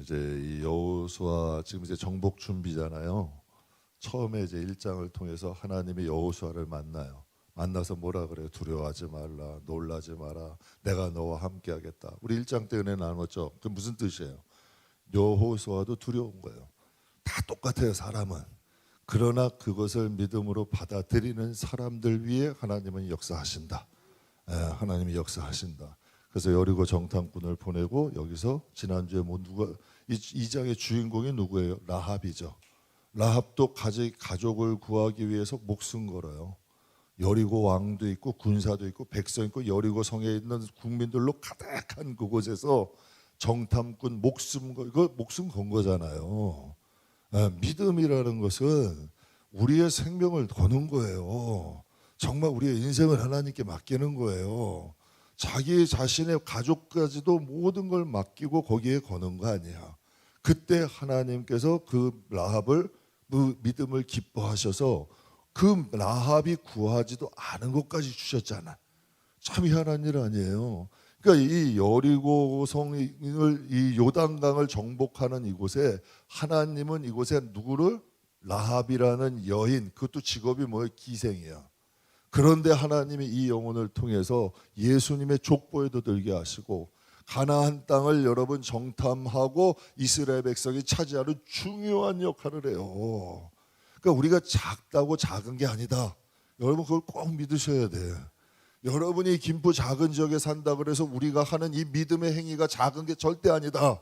이제 이 여호수아 지금 이제 정복 준비잖아요. 처음에 이제 1장을 통해서 하나님이 여호수아를 만나요. 만나서 뭐라 그래요? 두려워하지 말라, 놀라지 마라, 내가 너와 함께하겠다. 우리 1장 때 은혜 나눴죠. 그 무슨 뜻이에요? 여호수아도 두려운 거예요. 다 똑같아요, 사람은. 그러나 그것을 믿음으로 받아들이는 사람들 위에 하나님은 역사하신다. 하나님이 역사하신다. 그래서 여리고 정탐꾼을 보내고 여기서 지난주에 뭐 누가 이 장의 주인공이 누구예요? 라합이죠. 라합도 가족을 구하기 위해서 목숨 걸어요. 여리고 왕도 있고 군사도 있고 백성 있고 여리고 성에 있는 국민들로 가득한 그곳에서 정탐꾼 목숨 건 거잖아요. 믿음이라는 것은 우리의 생명을 거는 거예요. 정말 우리의 인생을 하나님께 맡기는 거예요. 자기 자신의 가족까지도 모든 걸 맡기고 거기에 거는 거 아니야. 그때 하나님께서 그 라합을 믿음을 기뻐하셔서 그 라합이 구하지도 않은 것까지 주셨잖아. 참 희한한 일 아니에요. 그러니까 이 여리고 성을 이 요단강을 정복하는 이곳에 하나님은 이곳에 누구를? 라합이라는 여인, 그것도 직업이 뭐예요? 기생이야. 그런데 하나님이 이 영혼을 통해서 예수님의 족보에도 들게 하시고 가나안 땅을 여러분 정탐하고 이스라엘 백성이 차지하는 중요한 역할을 해요. 그러니까 우리가 작다고 작은 게 아니다. 여러분 그걸 꼭 믿으셔야 돼. 여러분이 김포 작은 지역에 산다 그래서 우리가 하는 이 믿음의 행위가 작은 게 절대 아니다.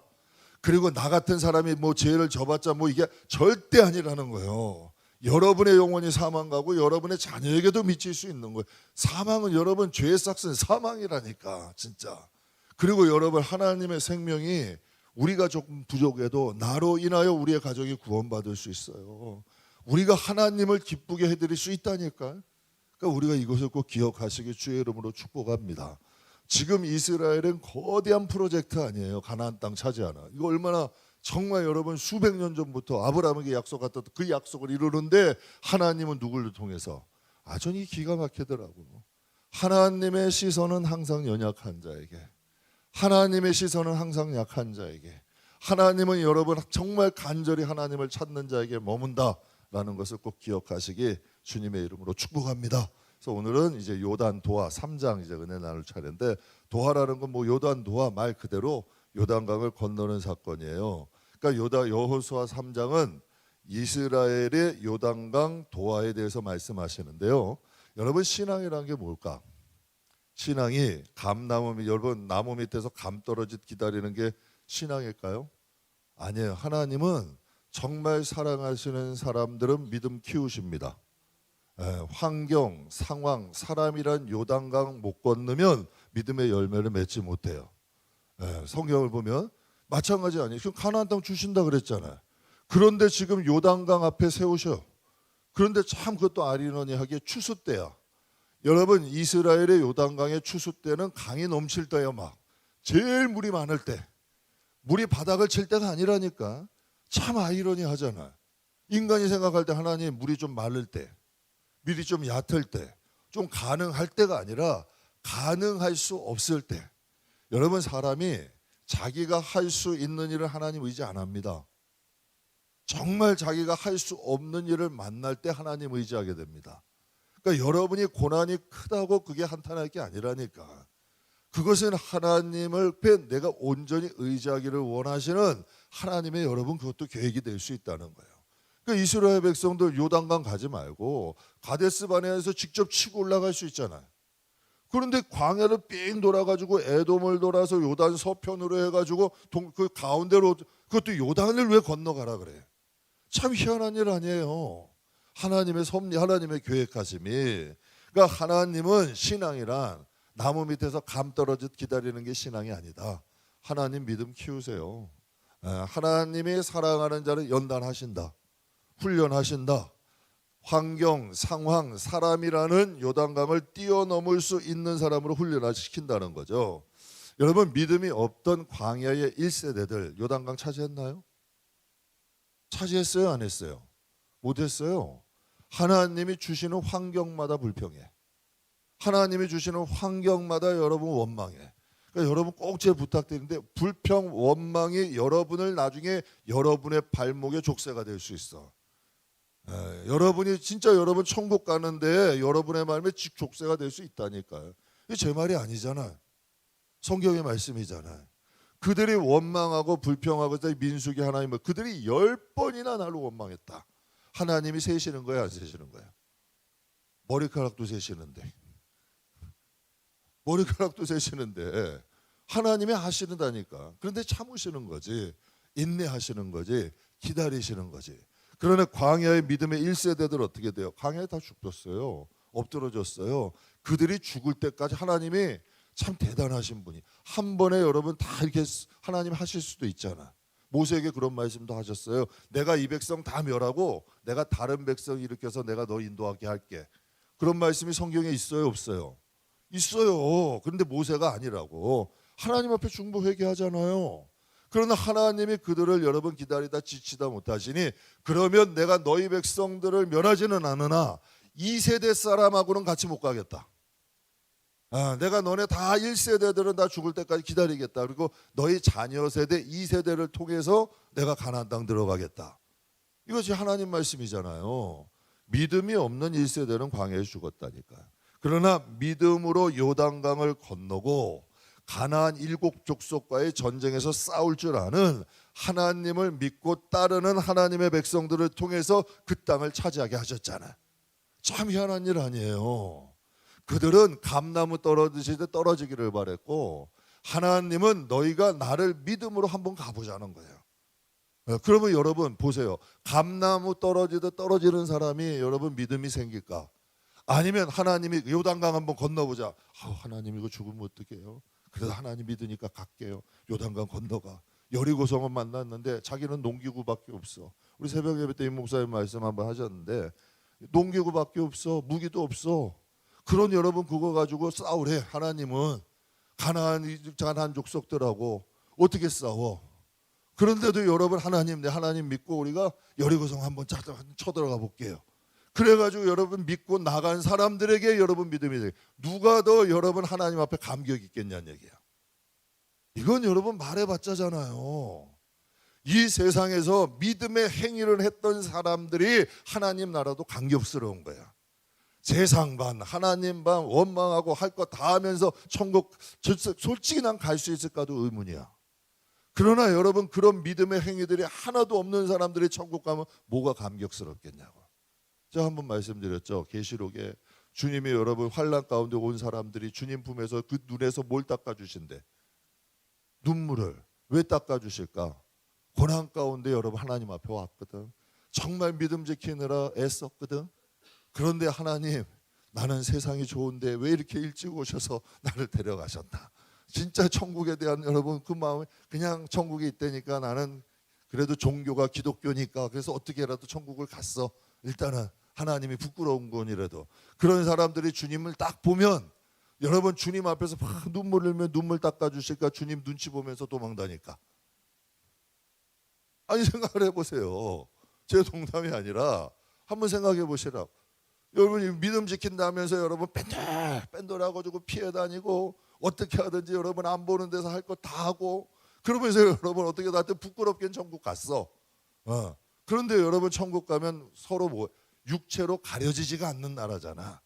그리고 나 같은 사람이 뭐 죄를 져봤자 뭐 이게 절대 아니라는 거예요. 여러분의 영혼이 사망 가고 여러분의 자녀에게도 미칠 수 있는 거예요. 사망은 여러분 죄의 삭은 사망이라니까 진짜. 그리고 여러분 하나님의 생명이 우리가 조금 부족해도 나로 인하여 우리의 가족이 구원받을 수 있어요. 우리가 하나님을 기쁘게 해드릴 수 있다니까. 그러니까 우리가 이것을 꼭 기억하시기 주의 이름으로 축복합니다. 지금 이스라엘은 거대한 프로젝트 아니에요. 가나안 땅 차지하나. 이거 얼마나 정말 여러분 수백 년 전부터 아브라함에게 약속했던 그 약속을 이루는데 하나님은 누구를 통해서? 아전이 기가 막히더라고요. 하나님의 시선은 항상 연약한 자에게, 하나님의 시선은 항상 약한 자에게, 하나님은 여러분 정말 간절히 하나님을 찾는 자에게 머문다라는 것을 꼭 기억하시기 주님의 이름으로 축복합니다. 그래서 오늘은 이제 요단 도하 3장 이제 은혜 나눌 차례인데, 도하라는 건 뭐 요단 도하 말 그대로 요단강을 건너는 사건이에요. 그러니까 여호수아 3장은 이스라엘의 요단강 도하에 대해서 말씀하시는데요. 여러분 신앙이라는 게 뭘까? 신앙이 여러분 나무 밑에서 감 떨어짓 기다리는 게 신앙일까요? 아니에요. 하나님은 정말 사랑하시는 사람들은 믿음 키우십니다. 환경, 상황, 사람이란 요단강 못 건너면 믿음의 열매를 맺지 못해요. 성경을 보면 마찬가지 아니에요. 지금 가나안 땅 주신다 그랬잖아요. 그런데 지금 요단강 앞에 세우셔. 그런데 참 그것도 아리러니하게 추수 때야. 여러분 이스라엘의 요단강의 추수 때는 강이 넘칠 때야. 막 제일 물이 많을 때, 물이 바닥을 칠 때가 아니라니까. 참 아이러니하잖아. 인간이 생각할 때 하나님 물이 좀 마를 때, 물이 좀 얕을 때, 좀 가능할 때가 아니라 가능할 수 없을 때. 여러분 사람이 자기가 할 수 있는 일을 하나님 의지 안 합니다. 정말 자기가 할 수 없는 일을 만날 때 하나님 의지하게 됩니다. 그러니까 여러분이 고난이 크다고 그게 한탄할 게 아니라니까. 그것은 하나님을 내가 온전히 의지하기를 원하시는 하나님의 여러분 그것도 계획이 될 수 있다는 거예요. 그러니까 이스라엘 백성들 요단강 가지 말고 가데스 바네아에서 직접 치고 올라갈 수 있잖아요. 그런데 광야를 삥 돌아가지고 에돔을 돌아서 요단 서편으로 해가지고 그 가운데로 그것도 요단을 왜 건너가라 그래? 참 희한한 일 아니에요. 하나님의 섭리, 하나님의 계획하심이. 그러니까 하나님은 신앙이란 나무 밑에서 감 떨어짓 기다리는 게 신앙이 아니다. 하나님 믿음 키우세요. 하나님이 사랑하는 자를 연단하신다, 훈련하신다. 환경, 상황, 사람이라는 요단강을 뛰어넘을 수 있는 사람으로 훈련시킨다는 거죠. 여러분 믿음이 없던 광야의 1세대들 요단강 차지했나요? 차지했어요? 안 했어요? 못했어요. 하나님이 주시는 환경마다 불평해. 하나님이 주시는 환경마다 여러분 원망해. 그러니까 여러분 꼭 제 부탁드리는데 불평 원망이 여러분을 나중에 여러분의 발목의 족쇄가 될 수 있어. 여러분이 진짜 여러분 천국 가는데 여러분의 마음에 족쇄가 될 수 있다니까요. 이게 제 말이 아니잖아요. 성경의 말씀이잖아요. 그들이 원망하고 불평하고 민수기 하나님을 그들이 10번이나 나를 원망했다. 하나님이 세시는 거야, 안 세시는 거야? 머리카락도 세시는데. 머리카락도 세시는데 하나님이 하시는다니까. 그런데 참으시는 거지. 인내하시는 거지. 기다리시는 거지. 그러나 광야의 믿음의 1세대들 어떻게 돼요? 광야에 다 죽었어요. 엎드러졌어요. 그들이 죽을 때까지 하나님이 참 대단하신 분이 한 번에 여러분 다 이렇게 하나님 하실 수도 있잖아. 모세에게 그런 말씀도 하셨어요. 내가 이 백성 다 멸하고 내가 다른 백성 일으켜서 내가 너 인도하게 할게. 그런 말씀이 성경에 있어요, 없어요? 있어요. 그런데 모세가 아니라고. 하나님 앞에 중보 회개하잖아요. 그러나 하나님이 그들을 여러분 기다리다 지치다 못하시니 그러면 내가 너희 백성들을 멸하지는 않으나 2세대 사람하고는 같이 못 가겠다. 내가 너네 다 1세대들은 다 죽을 때까지 기다리겠다. 그리고 너희 자녀 세대 2세대를 통해서 내가 가나안 땅 들어가겠다. 이것이 하나님 말씀이잖아요. 믿음이 없는 1세대는 광야에 죽었다니까요. 그러나 믿음으로 요단강을 건너고 가나안 7 족속과의 전쟁에서 싸울 줄 아는 하나님을 믿고 따르는 하나님의 백성들을 통해서 그 땅을 차지하게 하셨잖아요. 참 희한한 일 아니에요. 그들은 감나무 떨어지듯 떨어지기를 바랬고 하나님은 너희가 나를 믿음으로 한번 가보자는 거예요. 그러면 여러분 보세요. 감나무 떨어지듯 떨어지는 사람이 여러분 믿음이 생길까? 아니면 하나님이 요단강 한번 건너보자. 하나님 이거 죽으면 어떡해요? 그래도 하나님 믿으니까 갈게요. 요단강 건너가. 여리고성은 만났는데 자기는 농기구밖에 없어. 우리 새벽 예배 때 임 목사님 말씀 한번 하셨는데 농기구밖에 없어. 무기도 없어. 그런 여러분 그거 가지고 싸우래. 하나님은 가나안 족속들하고 어떻게 싸워? 그런데도 여러분 하나님 내 하나님 믿고 우리가 여리고성 한번 쳐들어가 볼게요. 그래가지고 여러분 믿고 나간 사람들에게 여러분 믿음이 돼. 누가 더 여러분 하나님 앞에 감격 있겠냐는 얘기야. 이건 여러분 말해봤자잖아요. 이 세상에서 믿음의 행위를 했던 사람들이 하나님 나라도 감격스러운 거야. 세상 반 하나님 반 원망하고 할 거 다 하면서 천국 솔직히 난 갈 수 있을까도 의문이야. 그러나 여러분 그런 믿음의 행위들이 하나도 없는 사람들이 천국 가면 뭐가 감격스럽겠냐고. 제가 한번 말씀드렸죠. 계시록에 주님이 여러분 환난 가운데 온 사람들이 주님 품에서 그 눈에서 뭘 닦아주신대? 눈물을. 왜 닦아주실까? 고난 가운데 여러분 하나님 앞에 왔거든. 정말 믿음 지키느라 애썼거든. 그런데 하나님 나는 세상이 좋은데 왜 이렇게 일찍 오셔서 나를 데려가셨나. 진짜 천국에 대한 여러분 그 마음이 그냥 천국에 있다니까 나는 그래도 종교가 기독교니까 그래서 어떻게라도 천국을 갔어. 일단은 하나님이 부끄러운 건이라도. 그런 사람들이 주님을 딱 보면 여러분 주님 앞에서 막 눈물 흘리면 눈물 닦아주실까. 주님 눈치 보면서 도망다니까. 아니 생각을 해보세요. 제 농담이 아니라 한번 생각해 보시라고. 여러분 믿음 지킨다면서 여러분 뺀돌아가지고 피해 다니고 어떻게 하든지 여러분 안 보는 데서 할 거 다 하고 그러면서 여러분 어떻게 나한테 부끄럽게 천국 갔어. 그런데 여러분 천국 가면 서로 뭐 육체로 가려지지가 않는 나라잖아.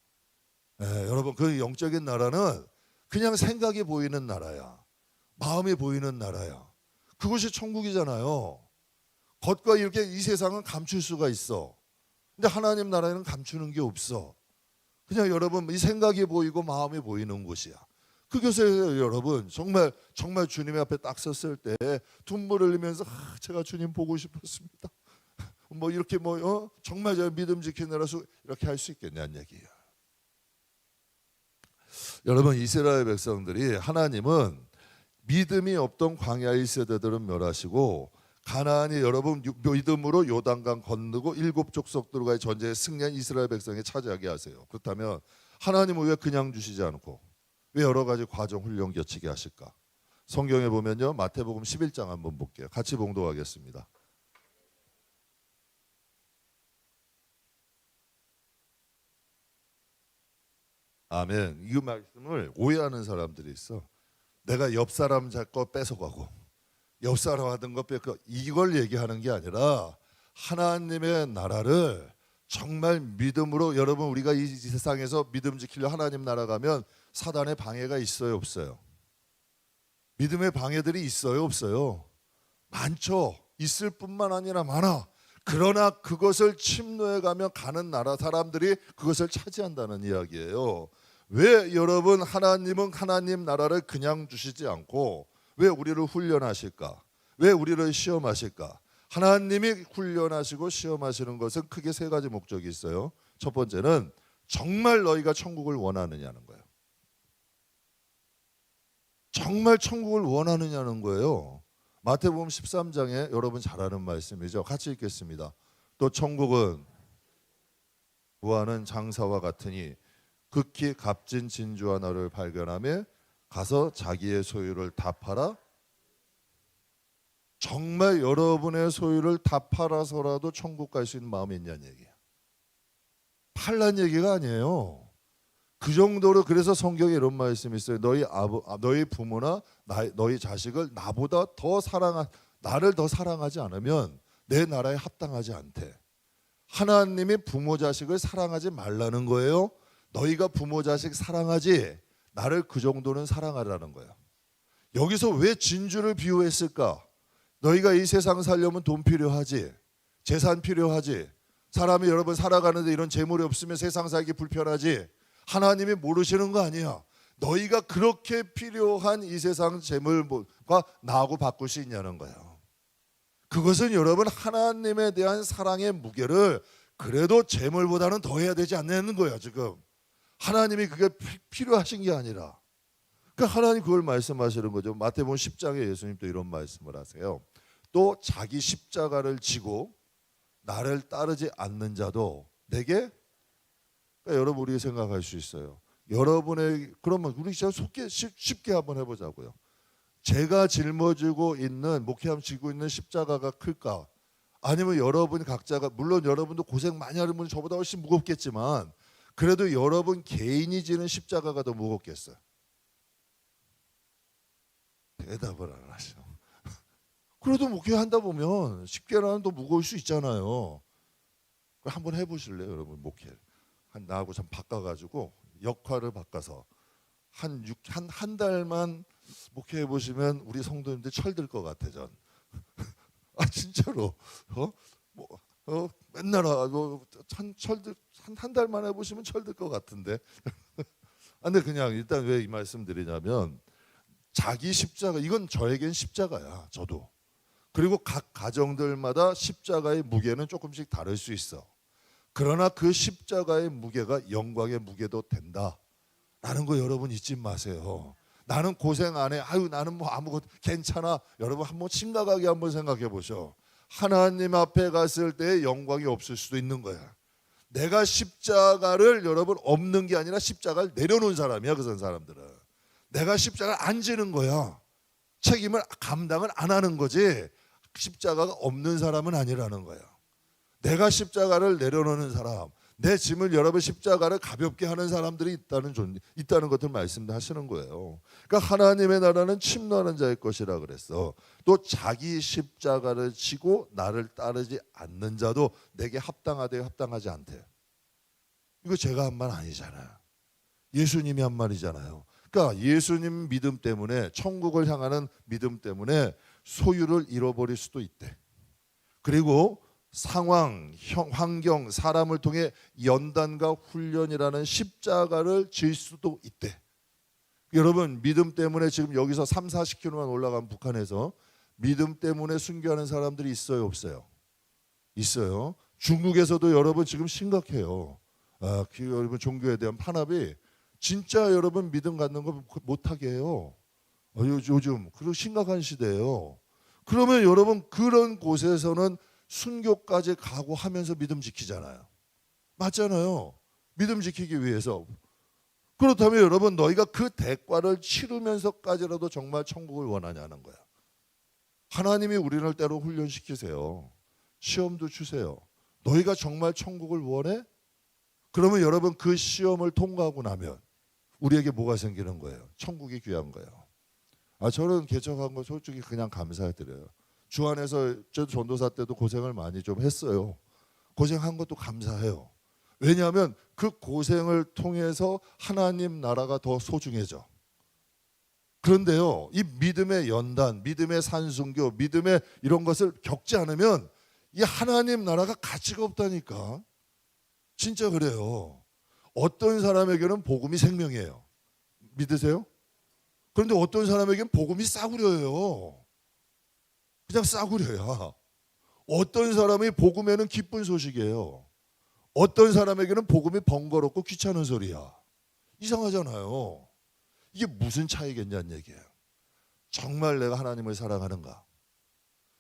여러분 그 영적인 나라는 그냥 생각이 보이는 나라야. 마음이 보이는 나라야. 그것이 천국이잖아요. 겉과 이렇게 이 세상은 감출 수가 있어. 근데 하나님 나라에는 감추는 게 없어. 그냥 여러분 이 생각이 보이고 마음이 보이는 곳이야. 그곳에 여러분 정말 주님 앞에 딱 섰을 때 눈물을 흘리면서 제가 주님 보고 싶었습니다. 뭐 이렇게 정말 제가 믿음 지키느라 이렇게 할 수 있겠냐는 얘기야. 여러분 이스라엘 백성들이 하나님은 믿음이 없던 광야의 세대들은 멸하시고 가나안이 여러분 믿음으로 요단강 건너고 7 족속들과의 전쟁에 승리한 이스라엘 백성에 차지하게 하세요. 그렇다면 하나님은 왜 그냥 주시지 않고 왜 여러 가지 과정 훈련 겹치게 하실까? 성경에 보면요 마태복음 11장 한번 볼게요. 같이 봉독하겠습니다. 아멘. 이 말씀을 오해하는 사람들이 있어. 내가 옆 사람 거 뺏어가고 옆 사람 하던 거 뺏고 이걸 얘기하는 게 아니라 하나님의 나라를 정말 믿음으로 여러분 우리가 이 세상에서 믿음 지키려 하나님 나라 가면 사단의 방해가 있어요 없어요? 믿음의 방해들이 있어요 없어요? 많죠. 있을 뿐만 아니라 많아. 그러나 그것을 침노해 가면 가는 나라 사람들이 그것을 차지한다는 이야기예요. 왜 여러분 하나님은 하나님 나라를 그냥 주시지 않고 왜 우리를 훈련하실까? 왜 우리를 시험하실까? 하나님이 훈련하시고 시험하시는 것은 크게 세 가지 목적이 있어요. 첫 번째는 정말 너희가 천국을 원하느냐는 거예요. 정말 천국을 원하느냐는 거예요. 마태복음 13장에 여러분 잘 아는 말씀이죠. 같이 읽겠습니다. 또 천국은 구하는 장사와 같으니 극히 값진 진주 하나를 발견하며 가서 자기의 소유를 다 팔아 정말 여러분의 소유를 다 팔아서라도 천국 갈 수 있는 마음이 있냐는 얘기예요. 팔란 얘기가 아니에요. 그 정도로 그래서 성경에 이런 말씀이 있어요. 너희 부모나 너희 자식을 나보다 더 나를 더 사랑하지 않으면 내 나라에 합당하지 않대. 하나님이 부모 자식을 사랑하지 말라는 거예요. 너희가 부모 자식 사랑하지 나를 그 정도는 사랑하라는 거예요. 여기서 왜 진주를 비유했을까? 너희가 이 세상 살려면 돈 필요하지, 재산 필요하지. 사람이 여러분 살아가는데 이런 재물이 없으면 세상 살기 불편하지. 하나님이 모르시는 거 아니야. 너희가 그렇게 필요한 이 세상 재물과 나하고 바꿀 수 있냐는 거예요. 그것은 여러분 하나님에 대한 사랑의 무게를 그래도 재물보다는 더 해야 되지 않는 거예요. 지금 하나님이 그게 필요하신 게 아니라 그러니까 하나님 그걸 말씀하시는 거죠. 마태복음 10장에 예수님도 이런 말씀을 하세요. 또 자기 십자가를 지고 나를 따르지 않는 자도 내게 그러니까 여러분 우리가 생각할 수 있어요. 여러분의 그러면 우리 쉽게 한번 해보자고요. 제가 짊어지고 있는 목회함 지고 있는 십자가가 클까? 아니면 여러분 각자가 물론 여러분도 고생 많이 하는 분이 저보다 훨씬 무겁겠지만 그래도 여러분 개인이 지는 십자가가 더 무겁겠어요. 대답을 안 하셔. 그래도 목회한다 보면 쉽게라는 더 무거울 수 있잖아요. 한번 해보실래요, 여러분 목회? 나하고 좀 바꿔가지고 역할을 바꿔서 한 달만 목회해 보시면 우리 성도님들 철들 것 같아 전. 아 진짜로 맨날 철들 한 달만 해보시면 철들 것 같은데. 근데 그냥 일단 왜 이 말씀 드리냐면 자기 십자가 이건 저에겐 십자가야 저도. 그리고 각 가정들마다 십자가의 무게는 조금씩 다를 수 있어. 그러나 그 십자가의 무게가 영광의 무게도 된다라는 거 여러분 잊지 마세요. 나는 고생 안 해. 나는 뭐 아무것도 괜찮아. 여러분 한번 심각하게 한번 생각해 보셔. 하나님 앞에 갔을 때 영광이 없을 수도 있는 거야. 내가 십자가를 여러분 없는 게 아니라 십자가를 내려놓은 사람이야. 그 사람들은. 내가 십자가를 안 지는 거야. 책임을 감당을 안 하는 거지. 십자가가 없는 사람은 아니라는 거야. 내가 십자가를 내려놓는 사람, 내 짐을 여러분 십자가를 가볍게 하는 사람들이 있다는 것을 말씀하시는 거예요. 그러니까 하나님의 나라는 침노하는 자의 것이라 그랬어. 또 자기 십자가를 지고 나를 따르지 않는 자도 내게 합당하되 합당하지 않대. 이거 제가 한 말 아니잖아요. 예수님이 한 말이잖아요. 그러니까 예수님 믿음 때문에 천국을 향하는 믿음 때문에 소유를 잃어버릴 수도 있대. 그리고 상황, 환경, 사람을 통해 연단과 훈련이라는 십자가를 질 수도 있대. 여러분 믿음 때문에 지금 여기서 3, 40km만 올라간 북한에서 믿음 때문에 순교하는 사람들이 있어요 없어요? 있어요. 중국에서도 여러분 지금 심각해요. 여러분 종교에 대한 탄압이 진짜 여러분 믿음 갖는 거 못하게 해요. 요즘 그리고 심각한 시대예요. 그러면 여러분 그런 곳에서는 순교까지 각오하면서 믿음 지키잖아요. 맞잖아요. 믿음 지키기 위해서. 그렇다면 여러분 너희가 그 대가를 치르면서까지라도 정말 천국을 원하냐는 거야. 하나님이 우리를 때로 훈련시키세요. 시험도 주세요. 너희가 정말 천국을 원해? 그러면 여러분 그 시험을 통과하고 나면 우리에게 뭐가 생기는 거예요? 천국이 귀한 거예요. 저는 개척한 거 솔직히 그냥 감사드려요. 주 안에서 저 전도사 때도 고생을 많이 좀 했어요. 고생한 것도 감사해요. 왜냐하면 그 고생을 통해서 하나님 나라가 더 소중해져. 그런데요, 이 믿음의 연단, 믿음의 산순교, 믿음의 이런 것을 겪지 않으면 이 하나님 나라가 가치가 없다니까. 진짜 그래요. 어떤 사람에게는 복음이 생명이에요. 믿으세요? 그런데 어떤 사람에게는 복음이 싸구려예요. 그냥 싸구려야. 어떤 사람이 복음에는 기쁜 소식이에요. 어떤 사람에게는 복음이 번거롭고 귀찮은 소리야. 이상하잖아요. 이게 무슨 차이겠냐는 얘기예요. 정말 내가 하나님을 사랑하는가?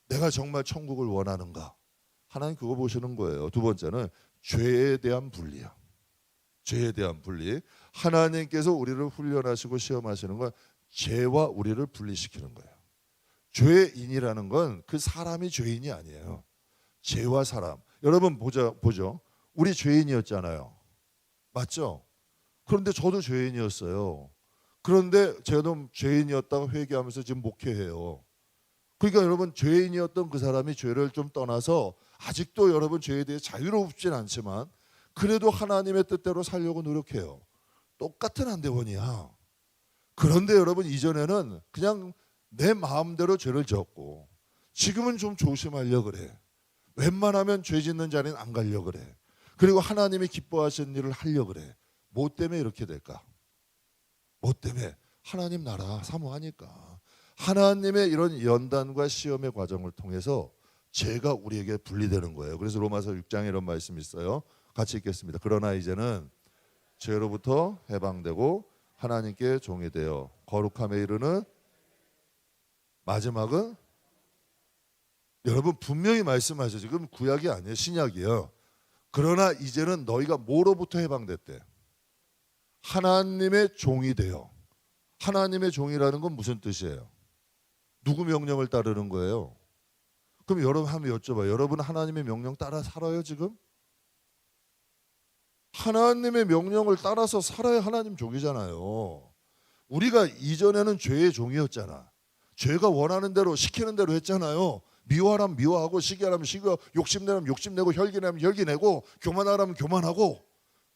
내가 정말 천국을 원하는가? 하나님 그거 보시는 거예요. 두 번째는 죄에 대한 분리야. 죄에 대한 분리. 하나님께서 우리를 훈련하시고 시험하시는 건 죄와 우리를 분리시키는 거예요. 죄인이라는 건 그 사람이 죄인이 아니에요. 죄와 사람. 여러분 보죠. 우리 죄인이었잖아요. 맞죠? 그런데 저도 죄인이었어요. 그런데 저도 죄인이었다고 회개하면서 지금 목회해요. 그러니까 여러분 죄인이었던 그 사람이 죄를 좀 떠나서 아직도 여러분 죄에 대해 자유롭진 않지만 그래도 하나님의 뜻대로 살려고 노력해요. 똑같은 한대원이야. 그런데 여러분 이전에는 그냥 내 마음대로 죄를 지었고 지금은 좀 조심하려고 그래. 웬만하면 죄 짓는 자리는 안 가려고 그래. 그리고 하나님이 기뻐하시는 일을 하려고 그래. 뭐 때문에 이렇게 될까? 뭐 때문에? 하나님 나라 사모하니까. 하나님의 이런 연단과 시험의 과정을 통해서 죄가 우리에게 분리되는 거예요. 그래서 로마서 6장에 이런 말씀이 있어요. 같이 읽겠습니다. 그러나 이제는 죄로부터 해방되고 하나님께 종이 되어 거룩함에 이르는 마지막은 여러분 분명히 말씀하셔요. 지금 구약이 아니에요. 신약이에요. 그러나 이제는 너희가 뭐로부터 해방됐대? 하나님의 종이 되어. 하나님의 종이라는 건 무슨 뜻이에요? 누구 명령을 따르는 거예요? 그럼 여러분 한번 여쭤봐요. 여러분 하나님의 명령 따라 살아요 지금? 하나님의 명령을 따라서 살아야 하나님 종이잖아요. 우리가 이전에는 죄의 종이었잖아. 죄가 원하는 대로 시키는 대로 했잖아요. 미워하라면 미워하고 시기하라면 시기하고 욕심내라면 욕심내고 혈기내면 혈기내고 교만하라면 교만하고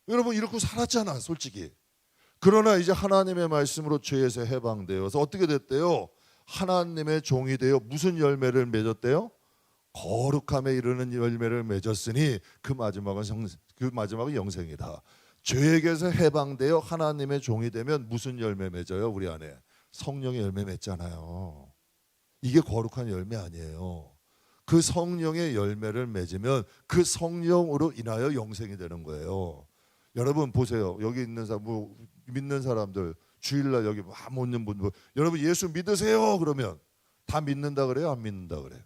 여러분 이렇게 살았잖아 솔직히. 그러나 이제 하나님의 말씀으로 죄에서 해방되어서 어떻게 됐대요? 하나님의 종이 되어 무슨 열매를 맺었대요? 거룩함에 이르는 열매를 맺었으니 그 마지막은 영생이다. 죄에게서 해방되어 하나님의 종이 되면 무슨 열매 맺어요? 우리 안에 성령의 열매 맺잖아요. 이게 거룩한 열매 아니에요. 그 성령의 열매를 맺으면 그 성령으로 인하여 영생이 되는 거예요. 여러분 보세요. 여기 있는 사람, 믿는 사람들 주일날 여기 못 있는 분들 여러분 예수 믿으세요 그러면 다 믿는다 그래요? 안 믿는다 그래요?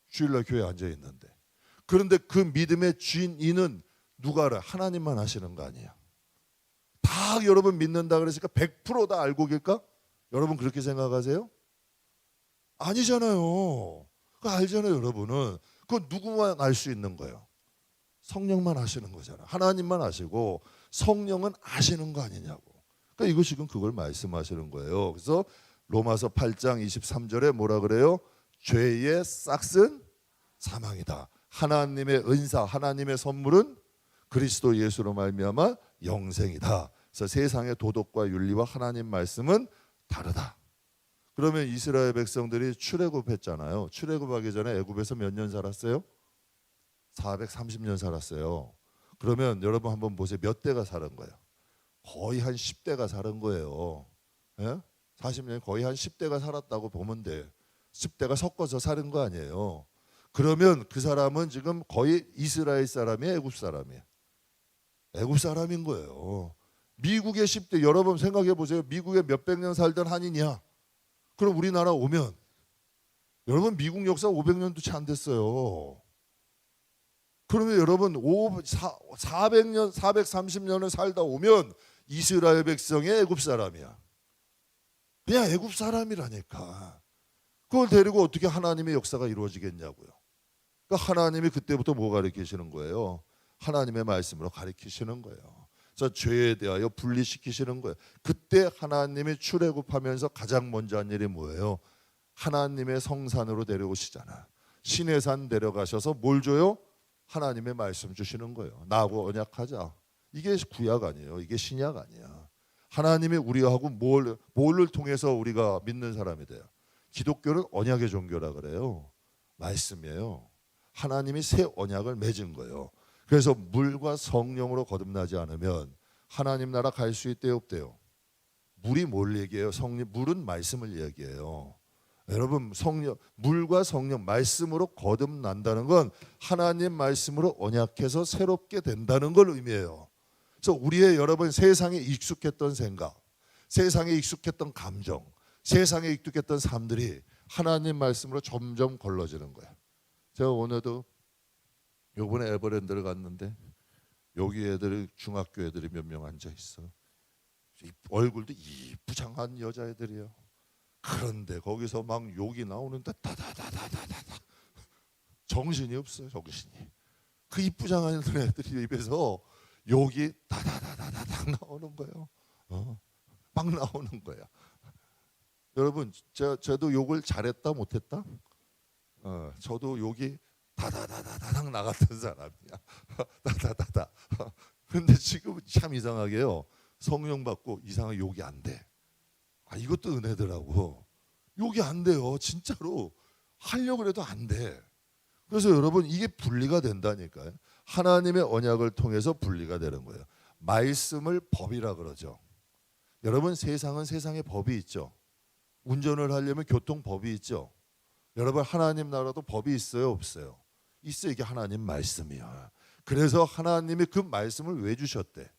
주일날 교회에 앉아 있는데. 그런데 그 믿음의 주인은 누가 알아요? 하나님만 하시는 거 아니에요. 다 여러분 믿는다 그랬으니까 100%다 알고 계실까? 여러분 그렇게 생각하세요? 아니잖아요. 그거 알잖아요 여러분은. 그건 누구만 알 수 있는 거예요? 성령만 아시는 거잖아요. 하나님만 아시고 성령은 아시는 거 아니냐고. 그러니까 이거 지금 그걸 말씀하시는 거예요. 그래서 로마서 8장 23절에 뭐라 그래요? 죄의 싹은 사망이다. 하나님의 은사, 하나님의 선물은 그리스도 예수로 말미암아 영생이다. 그래서 세상의 도덕과 윤리와 하나님 말씀은 다르다. 그러면 이스라엘 백성들이 출애굽했잖아요. 출애굽하기 전에 애굽에서 몇 년 살았어요? 430년 살았어요. 그러면 여러분 한번 보세요. 몇 대가 살은 거예요? 거의 한 10대가 살은 거예요. 예? 40년 거의 한 10대가 살았다고 보면 돼. 10대가 섞어서 사는 거 아니에요. 그러면 그 사람은 지금 거의 이스라엘 사람이에요, 애굽 사람이에요? 애굽 사람인 거예요. 미국의 10대 여러분 생각해 보세요. 미국에 몇백 년 살던 한인이야. 그럼 우리나라 오면 여러분 미국 역사 500년도 채 안 됐어요. 그러면 여러분 400년, 430년을 살다 오면 이스라엘 백성의 애굽 사람이야. 그냥 애굽 사람이라니까. 그걸 데리고 어떻게 하나님의 역사가 이루어지겠냐고요. 그러니까 하나님이 그때부터 뭐 가르치시는 거예요? 하나님의 말씀으로 가르치시는 거예요. 저 죄에 대하여 분리시키시는 거예요. 그때 하나님이 출애굽하면서 가장 먼저 한 일이 뭐예요? 하나님의 성산으로 데려오시잖아. 신의 산 데려가셔서 뭘 줘요? 하나님의 말씀 주시는 거예요. 나하고 언약하자. 이게 구약 아니에요. 이게 신약 아니야. 하나님이 우리하고 뭘를 통해서 우리가 믿는 사람이 돼요. 기독교는 언약의 종교라 그래요. 말씀이에요. 하나님이 새 언약을 맺은 거예요. 그래서 물과 성령으로 거듭나지 않으면 하나님 나라 갈 수 있대요, 없대요? 물이 뭘 얘기해요? 물은 말씀을 얘기해요. 여러분, 물과 성령, 말씀으로 거듭난다는 건 하나님 말씀으로 언약해서 새롭게 된다는 걸 의미해요. 그래서 우리의 여러분 세상에 익숙했던 생각, 세상에 익숙했던 감정, 세상에 익숙했던 삶들이 하나님 말씀으로 점점 걸러지는 거예요. 제가 오늘도 요번에 에버랜드를 갔는데 여기 애들이 중학교 애들이 몇 명 앉아 있어. 얼굴도 이쁘장한 여자애들이에요. 그런데 거기서 막 욕이 나오는데 다다다다다다 정신이 없어요. 정신이. 그 이쁘장한 애들이 입에서 욕이 다다다다다 나오는 거예요. 막 나오는 거야. 여러분, 저도 욕을 잘했다 못했다? 저도 욕이 다다다다닥 나갔던 사람이야. 다다다다. 그런데 지금 참 이상하게요. 성령 받고 이상하게 욕이 안 돼. 이것도 은혜더라고. 욕이 안 돼요. 진짜로 하려고 해도 안 돼. 그래서 여러분 이게 분리가 된다니까요. 하나님의 언약을 통해서 분리가 되는 거예요. 말씀을 법이라 그러죠. 여러분 세상은 세상의 법이 있죠. 운전을 하려면 교통법이 있죠. 여러분 하나님 나라도 법이 있어요, 없어요? 있어요. 이게 하나님 말씀이야. 그래서 하나님이 그 말씀을 왜 주셨대?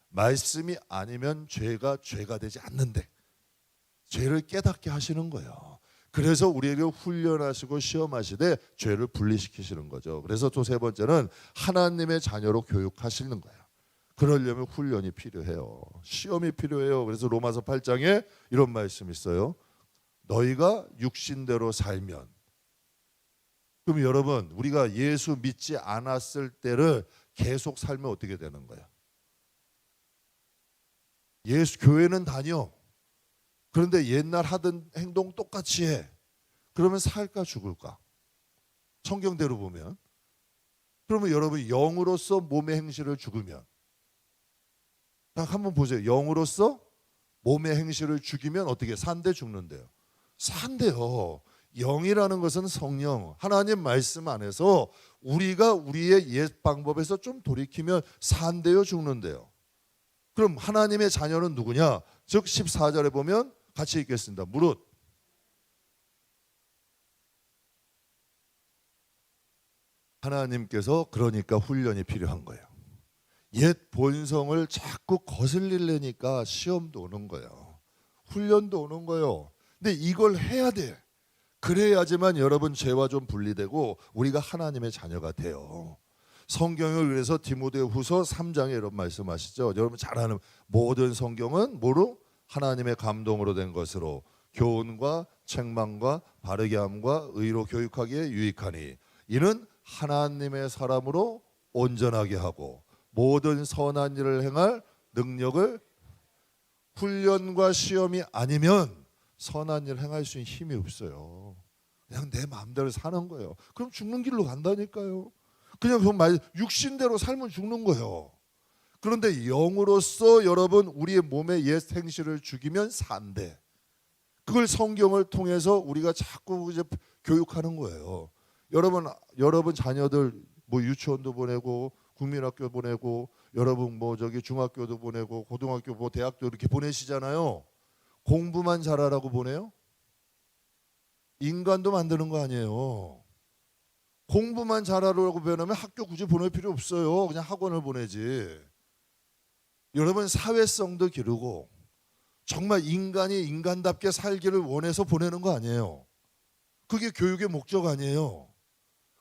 말씀이 아니면 죄가 되지 않는데 죄를 깨닫게 하시는 거예요. 그래서 우리에게 훈련하시고 시험하시되 죄를 분리시키시는 거죠. 그래서 또 세 번째는 하나님의 자녀로 교육하시는 거예요. 그러려면 훈련이 필요해요. 시험이 필요해요. 그래서 로마서 8장에 이런 말씀이 있어요. 너희가 육신대로 살면, 그럼 여러분 우리가 예수 믿지 않았을 때를 계속 살면 어떻게 되는 거예요? 예수 교회는 다녀. 그런데 옛날 하던 행동 똑같이 해. 그러면 살까 죽을까? 성경대로 보면. 그러면 여러분 영으로서 몸의 행실을 죽으면, 딱 한번 보세요. 영으로서 몸의 행실을 죽이면 어떻게? 산대 죽는데요. 산대요. 영이라는 것은 성령, 하나님 말씀 안에서 우리가 우리의 옛 방법에서 좀 돌이키면 산대요, 죽는데요. 그럼 하나님의 자녀는 누구냐? 즉 14절에 보면 같이 읽겠습니다. 무릇 하나님께서 그러니까 훈련이 필요한 거예요. 옛 본성을 자꾸 거슬리려니까 시험도 오는 거예요. 훈련도 오는 거예요. 근데 이걸 해야 돼. 그래야지만 여러분 죄와 좀 분리되고 우리가 하나님의 자녀가 돼요. 성경을 그래서 디모데후서 3장에 이런 말씀하시죠. 여러분 잘 아는 모든 성경은 뭐로? 하나님의 감동으로 된 것으로 교훈과 책망과 바르게 함과 의로 교육하기에 유익하니 이는 하나님의 사람으로 온전하게 하고 모든 선한 일을 행할 능력을, 훈련과 시험이 아니면 선한 일을 행할 수 있는 힘이 없어요. 그냥 내 마음대로 사는 거예요. 그럼 죽는 길로 간다니까요. 그냥 육신대로 살면 죽는 거예요. 그런데 영으로서 여러분 우리의 몸의 옛 행실을 죽이면 산대. 그걸 성경을 통해서 우리가 자꾸 이제 교육하는 거예요. 여러분 자녀들 뭐 유치원도 보내고 국민학교 보내고 여러분 뭐 중학교도 보내고 고등학교 뭐 대학도 이렇게 보내시잖아요. 공부만 잘하라고 보내요? 인간도 만드는 거 아니에요. 공부만 잘하라고 보내면 학교 굳이 보낼 필요 없어요. 그냥 학원을 보내지. 여러분 사회성도 기르고 정말 인간이 인간답게 살기를 원해서 보내는 거 아니에요. 그게 교육의 목적 아니에요.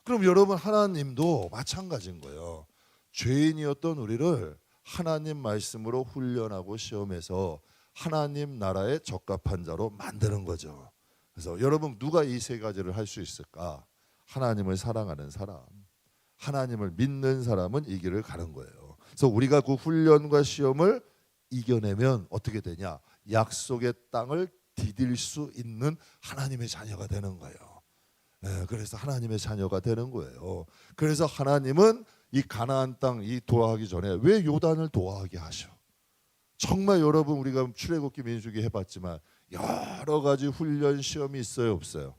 그럼 여러분 하나님도 마찬가지인 거예요. 죄인이었던 우리를 하나님 말씀으로 훈련하고 시험해서 하나님 나라에 적합한 자로 만드는 거죠. 그래서 여러분 누가 이 세 가지를 할 수 있을까? 하나님을 사랑하는 사람, 하나님을 믿는 사람은 이 길을 가는 거예요. 그래서 우리가 그 훈련과 시험을 이겨내면 어떻게 되냐? 약속의 땅을 디딜 수 있는 하나님의 자녀가 되는 거예요. 그래서 하나님의 자녀가 되는 거예요. 그래서 하나님은 이 가나안 땅 이 도하기 전에 왜 요단을 도하게 하셔? 정말 여러분 우리가 출애굽기 민수기 해봤지만 여러 가지 훈련 시험이 있어요, 없어요?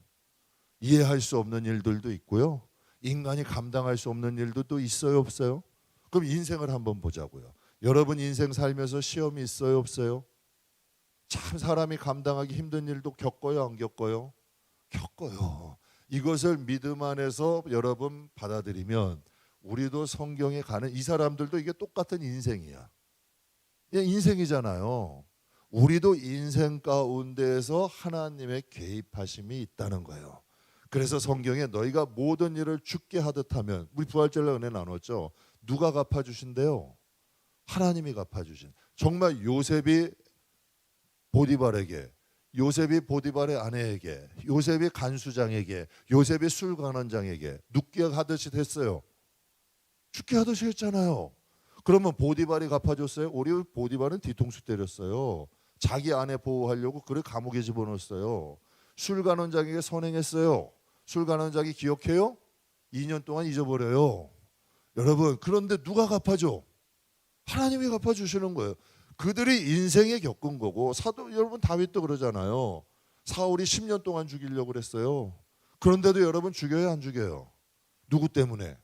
이해할 수 없는 일들도 있고요. 인간이 감당할 수 없는 일도 또 있어요, 없어요? 그럼 인생을 한번 보자고요. 여러분 인생 살면서 시험이 있어요, 없어요? 참 사람이 감당하기 힘든 일도 겪어요, 안 겪어요? 겪어요. 이것을 믿음 안에서 여러분 받아들이면 우리도 성경에 가는 이 사람들도 이게 똑같은 인생이야. 인생이잖아요. 우리도 인생 가운데에서 하나님의 개입하심이 있다는 거예요. 그래서 성경에 너희가 모든 일을 죽게 하듯 하면, 우리 부활절날 은혜 나눴죠. 누가 갚아주신대요? 하나님이 갚아주신. 정말 요셉이 보디발에게, 요셉이 보디발의 아내에게, 요셉이 간수장에게, 요셉이 술관원장에게 눕게 하듯이 됐어요. 죽게 하듯이 했잖아요. 그러면 보디발이 갚아줬어요? 우리 보디발은 뒤통수 때렸어요. 자기 아내 보호하려고 그를 감옥에 집어넣었어요. 술관원장에게 선행했어요. 술관원장이 기억해요? 2년 동안 잊어버려요. 여러분, 그런데 누가 갚아줘? 하나님이 갚아주시는 거예요. 그들이 인생에 겪은 거고, 사도 여러분 다윗도 그러잖아요. 사울이 10년 동안 죽이려고 그랬어요. 그런데도 여러분 죽여요, 안 죽여요? 누구 때문에?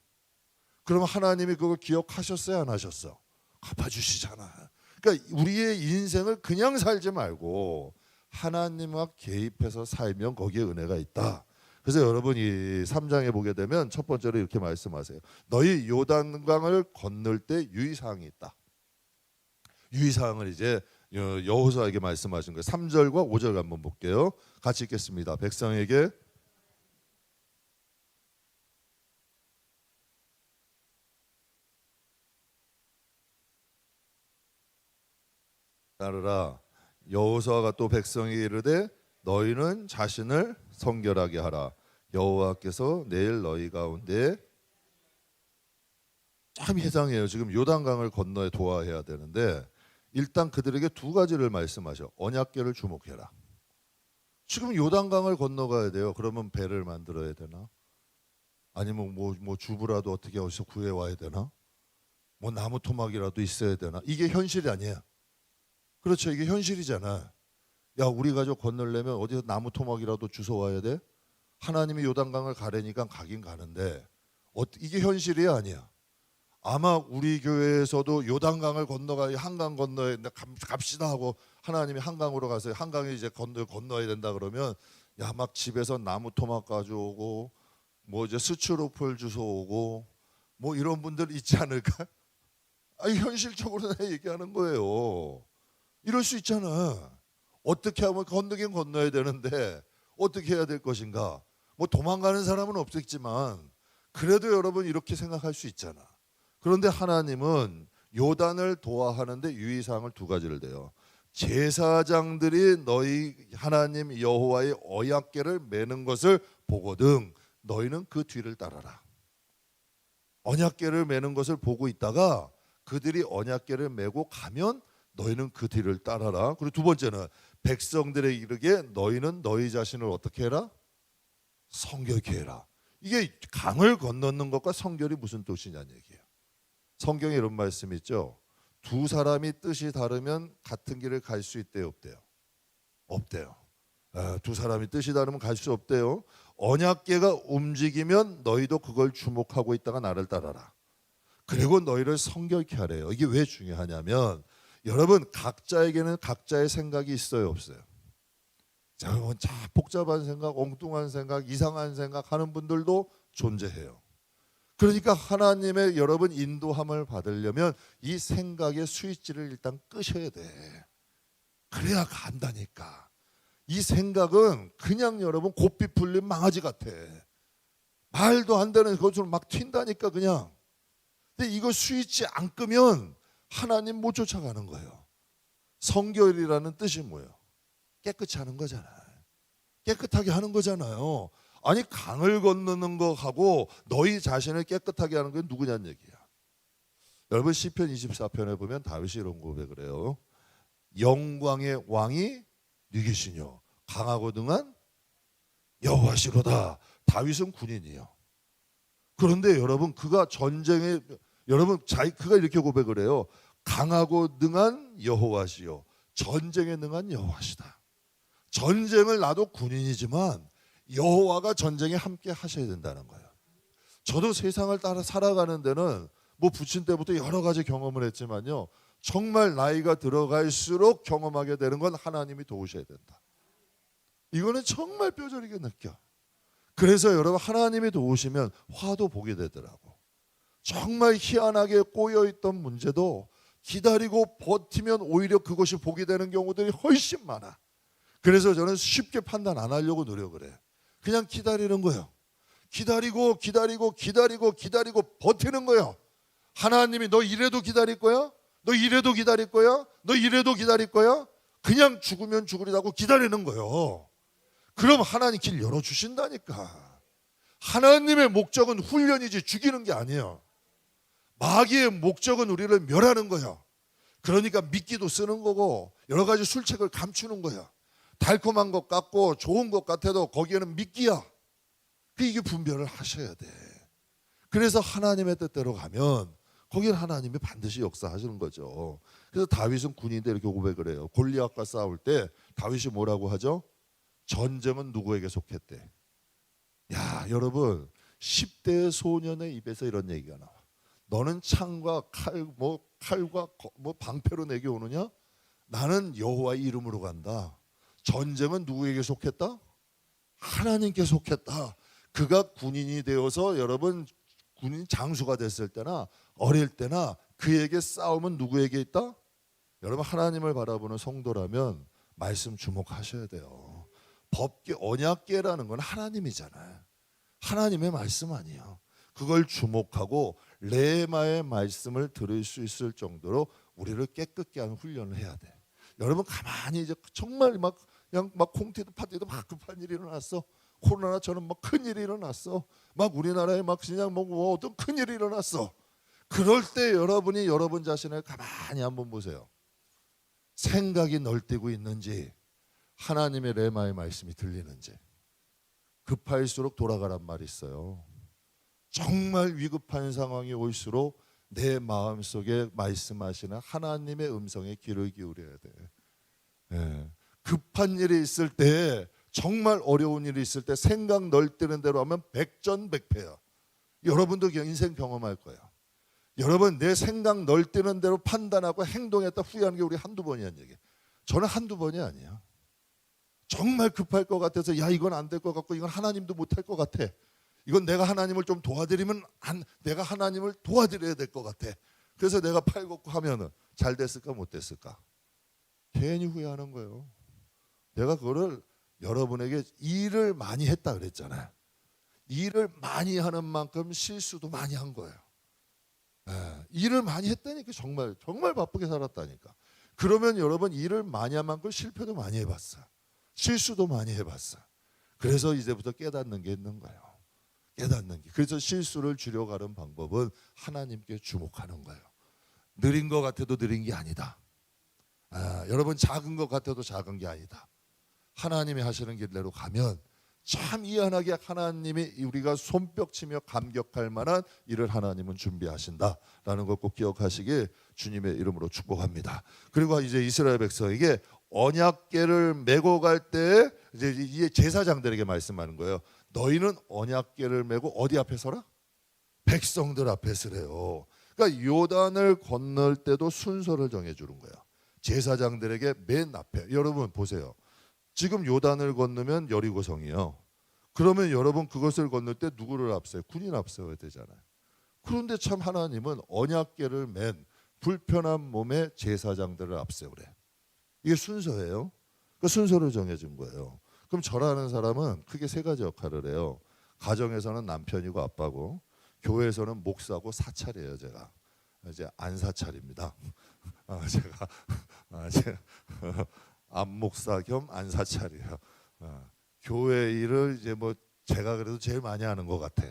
그러면 하나님이 그걸 기억하셨어요, 안 하셨어? 갚아주시잖아. 그러니까 우리의 인생을 그냥 살지 말고 하나님과 개입해서 살면 거기에 은혜가 있다. 그래서 여러분이 3장에 보게 되면 첫 번째로 이렇게 말씀하세요. 너희 요단강을 건널 때 유의사항이 있다. 유의사항을 이제 여호수아에게 말씀하신 거예요. 3절과 5절 한번 볼게요. 같이 읽겠습니다. 백성에게 따르라. 여호수아가 또 백성에게 이르되 너희는 자신을 성결하게 하라. 여호와께서 내일 너희 가운데 참 해당해요. 지금 요단강을 건너에 도와해야 되는데 일단 그들에게 두 가지를 말씀하셔. 언약궤를 주목해라. 지금 요단강을 건너가야 돼요. 그러면 배를 만들어야 되나? 아니면 뭐 주부라도 어떻게 어디서 구해 와야 되나? 뭐 나무 토막이라도 있어야 되나? 이게 현실이 아니야. 그렇죠. 이게 현실이잖아. 야, 우리 가족 건너려면 어디서 나무 토막이라도 주워 와야 돼? 하나님이 요단강을 가래니까 가긴 가는데 이게 현실이 아니야. 아마 우리 교회에서도 요단강을 건너가 한강 건너에 갑시다 하고 하나님이 한강으로 가서 한강에 이제 건너야 된다 그러면 야, 막 집에서 나무 토막 가져오고 뭐 이제 스티로폴 주워오고 뭐 이런 분들 있지 않을까? 아니, 현실적으로 내가 얘기하는 거예요. 이럴 수 있잖아. 어떻게 하면 건너긴 건너야 되는데 어떻게 해야 될 것인가? 뭐 도망가는 사람은 없겠지만 그래도 여러분 이렇게 생각할 수 있잖아. 그런데 하나님은 요단을 도하하는데 유의사항을 두 가지를 대요. 제사장들이 너희 하나님 여호와의 언약궤를 매는 것을 보거든 너희는 그 뒤를 따라라. 언약궤를 매는 것을 보고 있다가 그들이 언약궤를 메고 가면 너희는 그 뒤를 따라라. 그리고 두 번째는 백성들에게 이르게 너희는 너희 자신을 어떻게 해라? 성결케 해라. 이게 강을 건너는 것과 성결이 무슨 뜻이냐는 얘기예요. 성경에 이런 말씀이 있죠. 두 사람이 뜻이 다르면 같은 길을 갈 수 있대요, 없대요? 없대요. 두 사람이 뜻이 다르면 갈 수 없대요. 언약궤가 움직이면 너희도 그걸 주목하고 있다가 나를 따라라. 그리고 너희를 성결케 하래요. 이게 왜 중요하냐면 여러분 각자에게는 각자의 생각이 있어요, 없어요? 자, 복잡한 생각, 엉뚱한 생각, 이상한 생각 하는 분들도 존재해요. 그러니까 하나님의 여러분 인도함을 받으려면 이 생각의 스위치를 일단 끄셔야 돼. 그래야 간다니까. 이 생각은 그냥 여러분 고삐 풀린 망아지 같아. 말도 안 되는 것처럼 막 튄다니까 그냥. 근데 이거 스위치 안 끄면 하나님 못 쫓아가는 거예요. 성결이라는 뜻이 뭐예요? 깨끗이 하는 거잖아요. 깨끗하게 하는 거잖아요. 아니 강을 건너는 거하고 너희 자신을 깨끗하게 하는 건 누구냐는 얘기야. 여러분 시편 24편에 보면 다윗이 이런 고백을 해요. 영광의 왕이 누구시뇨? 강하고 등한 여호와시로다. 다윗은 군인이요. 그런데 여러분 그가 전쟁에 그가 이렇게 고백을 해요. 강하고 능한 여호와시요 전쟁에 능한 여호와시다. 전쟁을 나도 군인이지만 여호와가 전쟁에 함께 하셔야 된다는 거예요. 저도 세상을 따라 살아가는 데는 뭐 부친 때부터 여러 가지 경험을 했지만요. 정말 나이가 들어갈수록 경험하게 되는 건 하나님이 도우셔야 된다. 이거는 정말 뼈저리게 느껴. 그래서 여러분 하나님이 도우시면 화도 보게 되더라고. 정말 희한하게 꼬여있던 문제도 기다리고 버티면 오히려 그것이 복이 되는 경우들이 훨씬 많아. 그래서 저는 쉽게 판단 안 하려고 노력을 해. 그냥 기다리는 거예요. 기다리고 버티는 거예요. 하나님이 너 이래도 기다릴 거야? 너 이래도 기다릴 거야? 너 이래도 기다릴 거야? 그냥 죽으면 죽으리라고 기다리는 거예요. 그럼 하나님 길 열어주신다니까. 하나님의 목적은 훈련이지 죽이는 게 아니에요. 마귀의 목적은 우리를 멸하는 거예요. 그러니까 미끼도 쓰는 거고 여러 가지 술책을 감추는 거예요. 달콤한 것 같고 좋은 것 같아도 거기에는 미끼야. 이게 분별을 하셔야 돼. 그래서 하나님의 뜻대로 가면 거기는 하나님이 반드시 역사하시는 거죠. 그래서 다윗은 군인인데 이렇게 고백을 해요. 골리앗과 싸울 때 다윗이 뭐라고 하죠? 전쟁은 누구에게 속했대? 야, 여러분 10대 소년의 입에서 이런 얘기가 나와. 너는 창과 칼과 방패로 내게 오느냐? 나는 여호와의 이름으로 간다. 전쟁은 누구에게 속했다? 하나님께 속했다. 그가 군인이 되어서 여러분 군인 장수가 됐을 때나 어릴 때나 그에게 싸움은 누구에게 있다? 여러분 하나님을 바라보는 성도라면 말씀 주목하셔야 돼요. 법계 언약계라는 건 하나님이잖아요. 하나님의 말씀 아니에요. 그걸 주목하고 레마의 말씀을 들을 수 있을 정도로 우리를 깨끗게 하는 훈련을 해야 돼. 여러분 가만히 이제 정말 그냥 콩티도 파티도 막 급한 일이 일어났어. 코로나처럼 막 큰일이 일어났어. 막 우리나라에 막 그냥 뭐 어떤 큰일이 일어났어. 그럴 때 여러분이 여러분 자신을 가만히 한번 보세요. 생각이 널뛰고 있는지 하나님의 레마의 말씀이 들리는지. 급할수록 돌아가란 말이 있어요. 정말 위급한 상황이 올수록 내 마음속에 말씀하시는 하나님의 음성에 귀를 기울여야 돼. 예. 급한 일이 있을 때 정말 어려운 일이 있을 때 생각 널뛰는 대로 하면 백전백패야. 여러분도 인생 경험할 거예요. 여러분 내 생각 널뛰는 대로 판단하고 행동했다 후회하는 게 우리 한두 번이란 얘기예요. 저는 한두 번이 아니에요. 정말 급할 것 같아서 야 이건 안 될 것 같고 이건 하나님도 못할 것 같아. 이건 내가 하나님을 좀 도와드리면 내가 하나님을 도와드려야 될 것 같아. 그래서 내가 팔 걷고 하면은 잘 됐을까 못 됐을까? 괜히 후회하는 거예요. 내가 그거를 여러분에게 일을 많이 했다 그랬잖아요. 일을 많이 하는 만큼 실수도 많이 한 거예요. 일을 많이 했다니까 정말 바쁘게 살았다니까. 그러면 여러분 일을 많이 한 만큼 실패도 많이 해봤어. 실수도 많이 해봤어. 그래서 이제부터 깨닫는 게 있는 거예요. 깨닫는 게. 그래서 실수를 줄여가는 방법은 하나님께 주목하는 거예요. 느린 것 같아도 느린 게 아니다. 여러분 작은 것 같아도 작은 게 아니다. 하나님이 하시는 길대로 가면 참 희한하게 하나님이 우리가 손뼉치며 감격할 만한 일을 하나님은 준비하신다라는 것 꼭 기억하시길 주님의 이름으로 축복합니다. 그리고 이제 이스라엘 백성에게 언약궤를 메고 갈 때 이제 제사장들에게 말씀하는 거예요. 너희는 언약궤를 메고 어디 앞에 서라? 백성들 앞에 서래요. 그러니까 요단을 건널 때도 순서를 정해주는 거예요. 제사장들에게 맨 앞에. 여러분 보세요. 지금 요단을 건너면 여리고성이요. 그러면 여러분 그것을 건널 때 누구를 앞세워요? 군인 앞세워야 되잖아요. 그런데 참 하나님은 언약궤를 맨 불편한 몸의 제사장들을 앞세우래. 이게 순서예요. 그 순서를 정해준 거예요. 그럼 저라는 사람은 크게 세 가지 역할을 해요. 가정에서는 남편이고 아빠고, 교회에서는 목사고 사찰이에요. 제가 이제 안사찰입니다. 제가 안목사 겸 안사찰이에요. 교회 일을 이제 뭐 제가 그래도 제일 많이 하는 것 같아.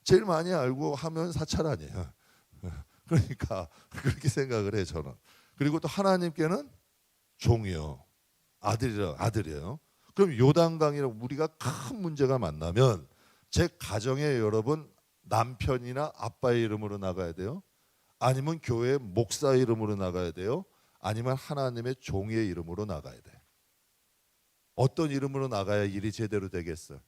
제일 많이 알고 하면 사찰 아니에요. 그러니까 그렇게 생각을 해 저는. 그리고 또 하나님께는 종이요, 아들이에요. 그럼 요단강이랑 우리가 큰 문제가 만나면 제 가정에 여러분 남편이나 아빠의 이름으로 나가야 돼요? 아니면 교회 목사 이름으로 나가야 돼요? 아니면 하나님의 종의 이름으로 나가야 돼? 어떤 이름으로 나가야 일이 제대로 되겠어요?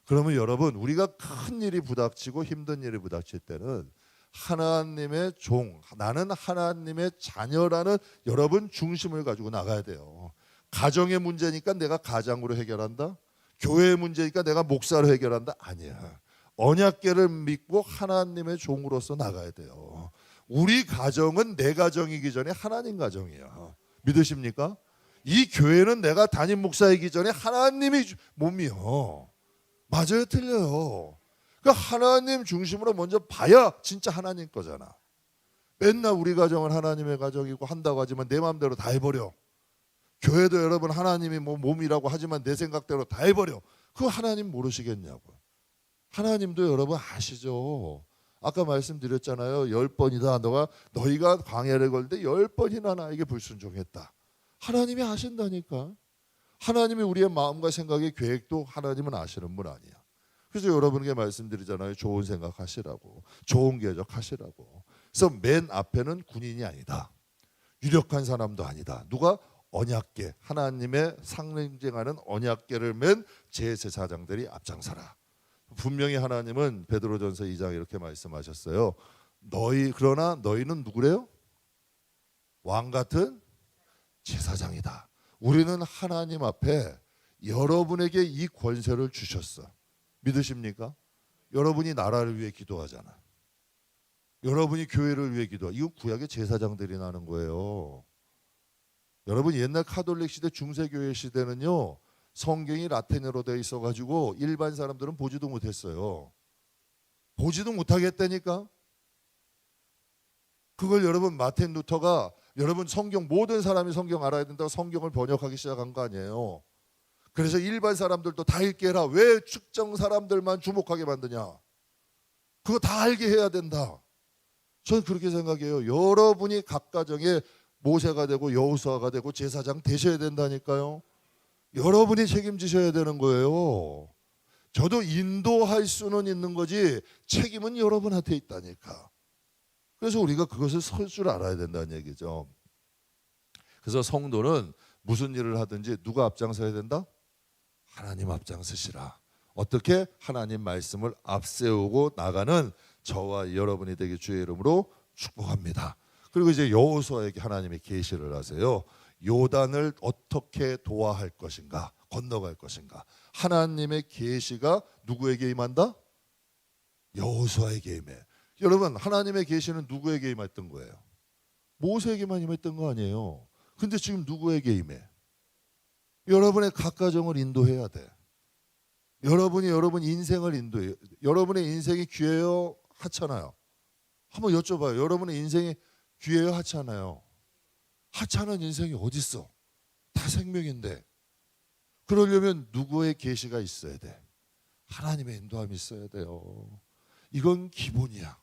그러면 여러분 우리가 큰 일이 부닥치고 힘든 일이 부닥칠 때는 하나님의 종, 나는 하나님의 자녀라는 여러분 중심을 가지고 나가야 돼요. 가정의 문제니까 내가 가장으로 해결한다? 교회의 문제니까 내가 목사로 해결한다? 아니야. 언약궤를 믿고 하나님의 종으로서 나가야 돼요. 우리 가정은 내 가정이기 전에 하나님 가정이야. 믿으십니까? 이 교회는 내가 담임 목사이기 전에 하나님이 몸이요. 맞아요, 틀려요. 그러니까 하나님 중심으로 먼저 봐야 진짜 하나님 거잖아. 맨날 우리 가정은 하나님의 가정이고 한다고 하지만 내 마음대로 다 해버려. 교회도 여러분 하나님이 뭐 몸이라고 하지만 내 생각대로 다 해버려. 그거 하나님 모르시겠냐고. 하나님도 여러분 아시죠. 아까 말씀드렸잖아요. 10번이다. 너희가 광야를 걸 때 10번이나 나에게 불순종했다. 하나님이 아신다니까. 하나님이 우리의 마음과 생각의 계획도 하나님은 아시는 분 아니야. 그래서 여러분에게 말씀드리잖아요. 좋은 생각하시라고, 좋은 계획하시라고. 그래서 맨 앞에는 군인이 아니다. 유력한 사람도 아니다. 누가? 언약궤, 하나님의 상징하는 언약궤를 맨 제사장들이 앞장서라. 분명히 하나님은 베드로전서 2장 이렇게 말씀하셨어요. 그러나 너희는 누구래요? 왕 같은 제사장이다. 우리는 하나님 앞에 여러분에게 이 권세를 주셨어. 믿으십니까? 여러분이 나라를 위해 기도하잖아. 여러분이 교회를 위해 기도하. 이거 구약의 제사장들이 나는 거예요. 여러분 옛날 카톨릭 시대 중세교회 시대는요. 성경이 라틴어로 되어 있어가지고 일반 사람들은 보지도 못했어요. 보지도 못하겠다니까. 그걸 여러분 마틴 루터가 여러분 성경 모든 사람이 성경 알아야 된다고 성경을 번역하기 시작한 거 아니에요. 그래서 일반 사람들도 다 읽게 해라. 왜 특정 사람들만 주목하게 만드냐. 그거 다 알게 해야 된다. 저는 그렇게 생각해요. 여러분이 각 가정에 모세가 되고 여호수아가 되고 제사장 되셔야 된다니까요. 여러분이 책임지셔야 되는 거예요. 저도 인도할 수는 있는 거지 책임은 여러분한테 있다니까. 그래서 우리가 그것을 설 줄 알아야 된다는 얘기죠. 그래서 성도는 무슨 일을 하든지 누가 앞장서야 된다? 하나님 앞장서시라. 어떻게? 하나님 말씀을 앞세우고 나가는 저와 여러분이 되기 주의 이름으로 축복합니다. 그리고 이제 여호수아에게 하나님이 계시를 하세요. 요단을 어떻게 도와할 것인가, 건너갈 것인가. 하나님의 계시가 누구에게 임한다? 여호수아에게 임해. 여러분 하나님의 계시는 누구에게 임했던 거예요? 모세에게만 임했던 거 아니에요. 근데 지금 누구에게 임해? 여러분의 각 가정을 인도해야 돼. 여러분이 여러분 인생을 인도해요. 여러분의 인생이 귀해요? 하찮아요? 한번 여쭤봐요. 여러분의 인생이 귀해요? 하찮아요? 하찮은 인생이 어딨어? 다 생명인데. 그러려면 누구의 계시가 있어야 돼? 하나님의 인도함이 있어야 돼요. 이건 기본이야.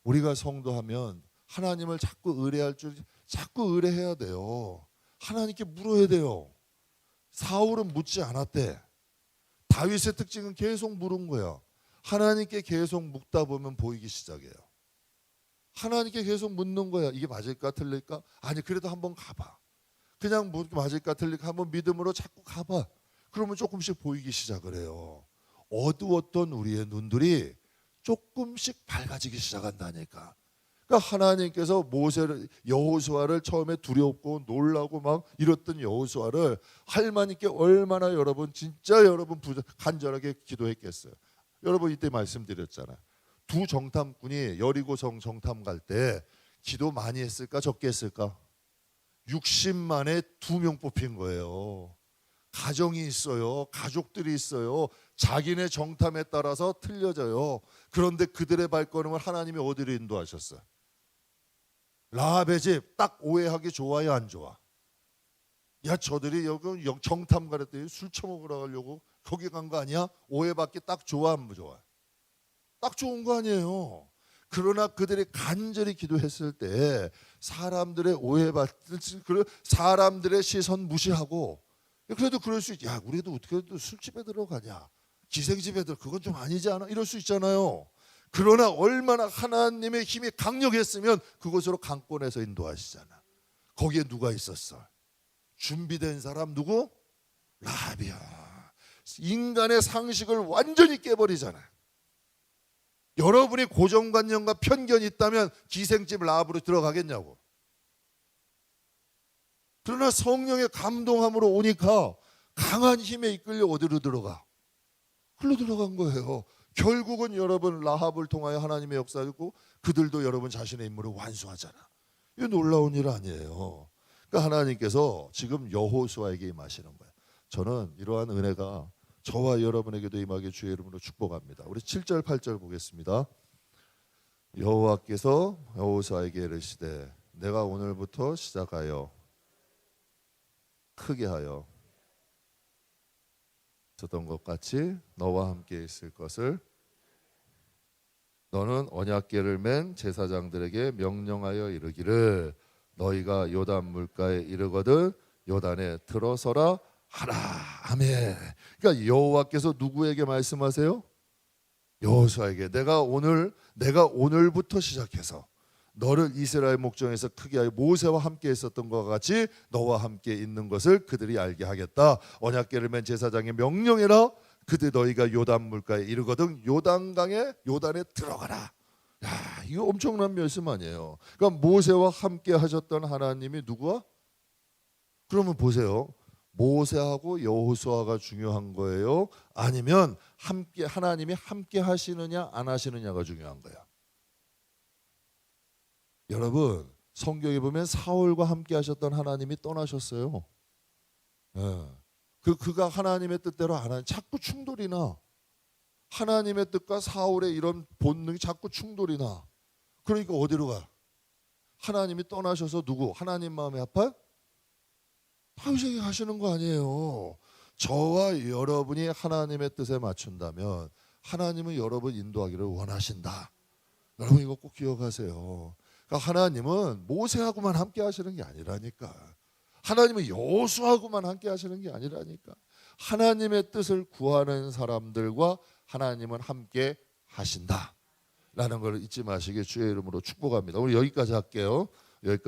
우리가 성도하면 하나님을 자꾸 의뢰할 줄 자꾸 의뢰해야 돼요. 하나님께 물어야 돼요. 사울은 묻지 않았대. 다윗의 특징은 계속 물은 거야. 하나님께 계속 묻다 보면 보이기 시작해요. 하나님께 계속 묻는 거야. 이게 맞을까 틀릴까? 아니 그래도 한번 가봐. 그냥 맞을까 틀릴까 한번 믿음으로 자꾸 가봐. 그러면 조금씩 보이기 시작을 해요. 어두웠던 우리의 눈들이 조금씩 밝아지기 시작한다니까. 그러니까 하나님께서 여호수아를 처음에 두렵고 놀라고 막 이랬던 여호수아를 하나님께 얼마나 여러분 진짜 여러분 간절하게 기도했겠어요. 여러분 이때 말씀드렸잖아요. 두 정탐꾼이 여리고성 정탐 갈 때 기도 많이 했을까 적게 했을까? 60만에 2명 뽑힌 거예요. 가정이 있어요. 가족들이 있어요. 자기네 정탐에 따라서 틀려져요. 그런데 그들의 발걸음을 하나님이 어디로 인도하셨어요? 라합의 집 딱 오해하기 좋아요, 안 좋아? 야 저들이 여기 정탐 가랬더니 술 처먹으러 가려고 거기 간 거 아니야? 오해받기 딱 좋아, 안 좋아? 딱 좋은 거 아니에요. 그러나 그들이 간절히 기도했을 때 사람들의 오해받을, 사람들의 시선 무시하고, 그래도 그럴 수 있지. 야, 우리도 어떻게 술집에 들어가냐, 기생집에 들어, 그건 좀 아니지 않아? 이럴 수 있잖아요. 그러나 얼마나 하나님의 힘이 강력했으면 그곳으로 강권해서 인도하시잖아. 거기에 누가 있었어? 준비된 사람 누구? 라합이야. 인간의 상식을 완전히 깨버리잖아. 여러분이 고정관념과 편견이 있다면 기생집 라합으로 들어가겠냐고. 그러나 성령의 감동함으로 오니까 강한 힘에 이끌려 어디로 들어가? 글로 들어간 거예요. 결국은 여러분 라합을 통하여 하나님의 역사고 그들도 여러분 자신의 임무를 완수하잖아. 이거 놀라운 일 아니에요. 그러니까 하나님께서 지금 여호수아에게 임하시는 거예요. 저는 이러한 은혜가 저와 여러분에게도 임하게 주의 이름으로 축복합니다. 우리 7절 8절 보겠습니다. 여호와께서 여호수아에게 이르시되 내가 오늘부터 시작하여 크게 하여 있었던 것 같이 너와 함께 있을 것을 너는 언약궤를 맨 제사장들에게 명령하여 이르기를 너희가 요단 물가에 이르거든 요단에 들어서라 하라. 아멘. 그러니까 여호와께서 누구에게 말씀하세요? 여호수아에게 내가 오늘부터 시작해서 너를 이스라엘 목전에서 크게 하여 모세와 함께 있었던 것과 같이 너와 함께 있는 것을 그들이 알게 하겠다. 언약궤를 맨 제사장에 명령해라. 그들 너희가 요단 물가에 이르거든 요단에 들어가라. 야, 이거 엄청난 말씀 아니에요. 그러니까 모세와 함께 하셨던 하나님이 누구와? 그러면 보세요. 모세하고 여호수아가 중요한 거예요? 아니면 함께 하나님이 함께 하시느냐 안 하시느냐가 중요한 거야? 여러분 성경에 보면 사울과 함께 하셨던 하나님이 떠나셨어요. 예. 그가 하나님의 뜻대로 안 하는 자꾸 충돌이 나. 하나님의 뜻과 사울의 이런 본능이 자꾸 충돌이 나. 그러니까 어디로 가? 하나님이 떠나셔서 누구? 하나님 마음이 아파요? 다윗에게 하시는 거 아니에요. 저와 여러분이 하나님의 뜻에 맞춘다면 하나님은 여러분 인도하기를 원하신다. 여러분 이거 꼭 기억하세요. 그러니까 하나님은 모세하고만 함께 하시는 게 아니라니까. 하나님은 여호수아하고만 함께 하시는 게 아니라니까. 하나님의 뜻을 구하는 사람들과 하나님은 함께 하신다 라는 걸 잊지 마시게 주의 이름으로 축복합니다. 오늘 여기까지 할게요. 여기까지.